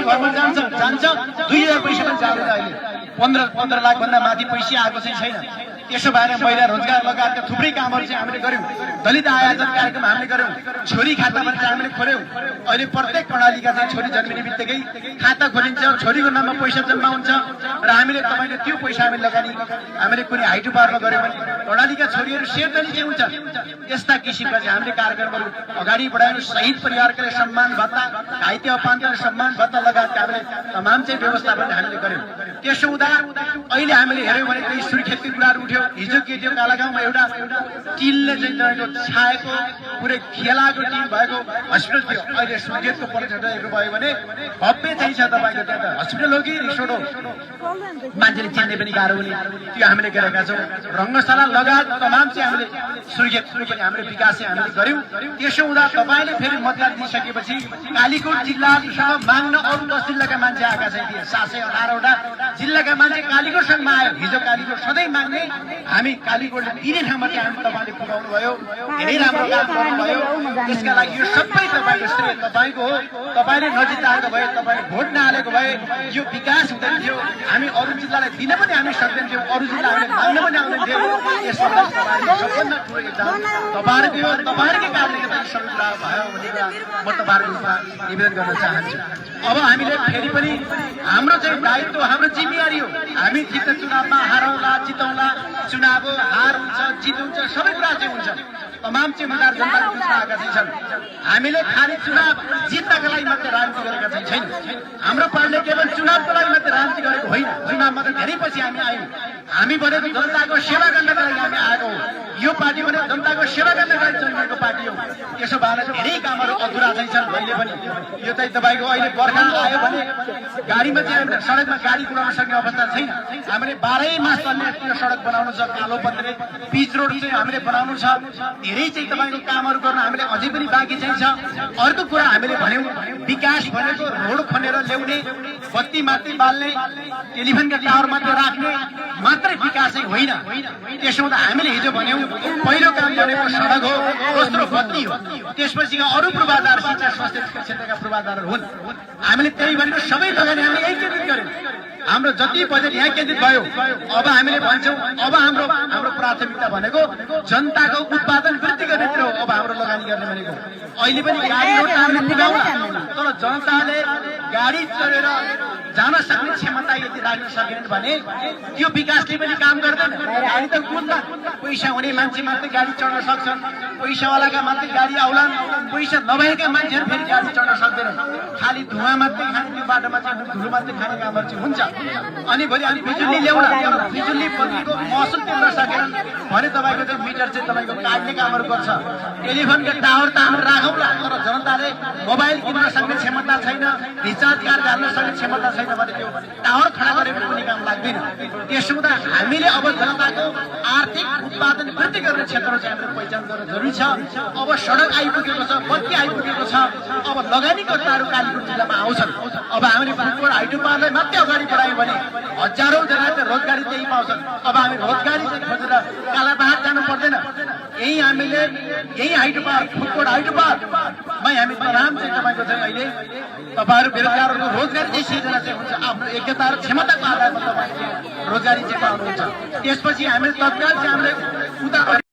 घरमा जान्छ 2000 पैसा पनि जाँदैन अहिले 15 लाख भन्दा माथि पैसा आएको चाहिँ छैन त्यसो भएर महिला रोजगार लगायतका थुप्रै कामहरू चाहिँ हामीले गर्यौं दलित आयोजन कार्यक्रम हामीले गर्यौं छोरी खाता पनि हामीले खोल्यौं अहिले प्रत्येक प्रणालीका चाहिँ छोरी जन्मिने बित्तिकै खाता खोलिन्छ छोरीको नाममा पैसा जम्मा हुन्छ र हामीले तपाईले त्यो पैसा हामीले लगानी हामीले कुनै हाइटु पारमा गर्यौं भने प्रणालीका छोरीहरू सेर्दली चाहिँ हुन्छ यस्ता किसिमका चाहिँ हामीले कार्यक्रमहरू अगाडि बढायौं शहीद परिवारका सम्मान भत्ता घाइते अपाङ्गका सम्मान भत्ता लगायतका हामीले तमाम चाहिँ व्यवस्थापन हामीले गर्यौं त्यसो हुँदा अहिले हामीले हेर्यौं भने कुनै सुर्खेतको कुराहरू उठ्यो हिजो के थियो कालागाउँमा एउटा टिलले चाहिँ तपाईँको छाएको पुरै खेलाको टिम भएको हस्पिटल थियो अहिले सुर्खेतको पर्यटन हेर्नु भयो भने भव्य चाहिँ छ तपाईँको त्यहाँ त हस्पिटल हो कि रिसोर्ट हो मान्छेले चिन्ने पनि गाह्रो हुने त्यो हामीले गरेका छौँ रङ्गशाला लगायत तमाम चाहिँ हामीले सुर्खेतको पनि हामीले विकास चाहिँ हामीले गर्यौं त्यसो हुँदा तपाईँले फेरि मतदान दिइसकेपछि कालीकोट जिल्लासँग माग्न अरू 10 जिल्लाका मान्छे आएका छन् 718 वटा जिल्लाका मान्छे कालीकोटसँग आयो हिजो कालीकोट सधैँ माग्ने हामी कालीकोटले दिने ठाउँमा चाहिँ हामी तपाईँले पुगाउनु भयो धेरै राम्रो काम गर्नुभयो त्यसका लागि यो सबै तपाईँको श्रेय तपाईँको हो तपाईँले नजिताएको भए तपाईँले भोट नहालेको भए यो विकास हुँदैन थियो हामी अरू जिल्लालाई दिन पनि हामी सक्दैन थियौँ अरू जिल्ला हामीले माग्न पनि आउँदैन थियो यसमा सबभन्दा ठुलो योगदान तपाईँहरूकै कारणले गर्दा सबै कुरा भयो भनेर म तपाईँहरूको रूपमा निवेदन गर्न चाहन्छु अब हामीले फेरि पनि हाम्रो चाहिँ दायित्व हाम्रो जिम्मेवारी हो हामी जित्ने चुनावमा हारौँला जितौँला चुनाव हार हुन्छ जित हुन्छ सबै कुरा चाहिँ हुन्छ तमाम चाहिँ मतदार जनताको बिचमा आएका चाहिँ छन् हामीले खालि चुनाव जित्नका लागि मात्रै राजनीति गरेका चाहिँ छैन हाम्रो पार्टीले केवल चुनावको लागि मात्रै राजनीति गरेको होइन चुनावमा त धेरै पछि हामी आयौँ हामी भनेको जनताको सेवा गर्नका लागि हामी आएको हो यो पार्टी भनेको जनताको सेवा गर्नका लागि जन्मिएको पार्टी हो त्यसो भएर धेरै कामहरू अधुरा चाहिँ छन् अहिले पनि यो चाहिँ तपाईँको अहिले बर्खा आयो भने गाडीमा चाहिँ हामीले सडकमा गाडी कुदाउन सक्ने अवस्था छैन हामीले 12 मास चल्ने त्यो सडक बनाउनु छ कालो पत्रे पिच रोड चाहिँ हामीले बनाउनु छ धेरै चाहिँ तपाईँको कामहरू गर्न हामीले अझै पनि बाँकी चाहिँ छ अर्को कुरा हामीले भन्यौं विकास भनेको रोड खनेर ल्याउने बत्ती माथि बाल्ने टेलिफोनका टावर माथि राख्ने मात्रै विकास चाहिँ होइन त्यसो हुँदा हामीले हिजो भन्यौं पहिलो काम गरेको सडक हो दोस्रो बत्ती हो त्यसपछि अरू पूर्वाधार शिक्षा स्वास्थ्य क्षेत्रका पूर्वाधारहरू हुन् हामीले त्यही भनेको सबै लगानी हामीले यही केन्द्रित गर्यौं हाम्रो जति बजेट यहाँ केन्द्रित भयो अब हामीले भन्छौं अब हाम्रो प्राथमिकता भनेको जनताको उत्पादन वृद्धि गर्नेतिर हो अब हाम्रो लगानी गर्ने भनेको अहिले पनि गाडी रोड हामीले पुगाउला तर जनताले गाडी चढेर जान सक्ने क्षमता यदि राख्न सकेन भने त्यो विकासले पनि काम गर्दैन गाडी त कुद्ला पैसा हुने मान्छे मात्रै गाडी चढ्न सक्छन् पैसावालाका मात्रै गाडी आउलान् पैसा नभएका मान्छेहरू फेरि गाडी चढ्न सक्दैनन् खाली धुवा मात्रै खाने त्यो बाटोमा चाहिँ धुलो मात्रै खाने कामहरू चाहिँ हुन्छ अनि भोलि हामी बिजुली ल्याउला बिजुली बत्तीको महसुल तिर्न सकेन भने तपाईँको चाहिँ मिटर चाहिँ तपाईँको काट्ने कामहरू गर्छ टेलिफोनका टावर त हामी राखौँला तर जनताले मोबाइल किन्न सक्ने क्षमता छैन रिचार्ज कार्ड हाल्न सक्ने क्षमता छैन भने त्यो टावर खडा गरेको कुनै काम लाग्दैन त्यसो हुँदा हामीले अब जनताको आर्थिक उत्पादन वृद्धि गर्ने क्षेत्रहरू चाहिँ हामीले पहिचान गर्न जरुरी छ अब सडक आइपुगेको छ बत्ती आइपुगेको छ अब लगानीकर्ताहरू कालीकोट जिल्लामा आउँछन् अब हामीले फुटबल हाइटु पारलाई मात्रै अगाडि बढायौँ भने हजारौं जनाले रोजगारी त्यही पाउँछन् अब हामी रोजगारी चाहिँ खोजेर कालाबाहार जानु पर्दैन यही हाइटु पार फुटबल हाइटु पारमै हामी तमाम चाहिँ तपाईँको चाहिँ अहिले तपाईँहरू बेरोजगारहरूको रोजगारी चाहिँ सिर्जना चाहिँ हुन्छ आफ्नो योग्यता र क्षमताको आधारमा तपाईँले रोजगारी चाहिँ पाउनुहुन्छ त्यसपछि हामीले तत्काल चाहिँ हामीले उता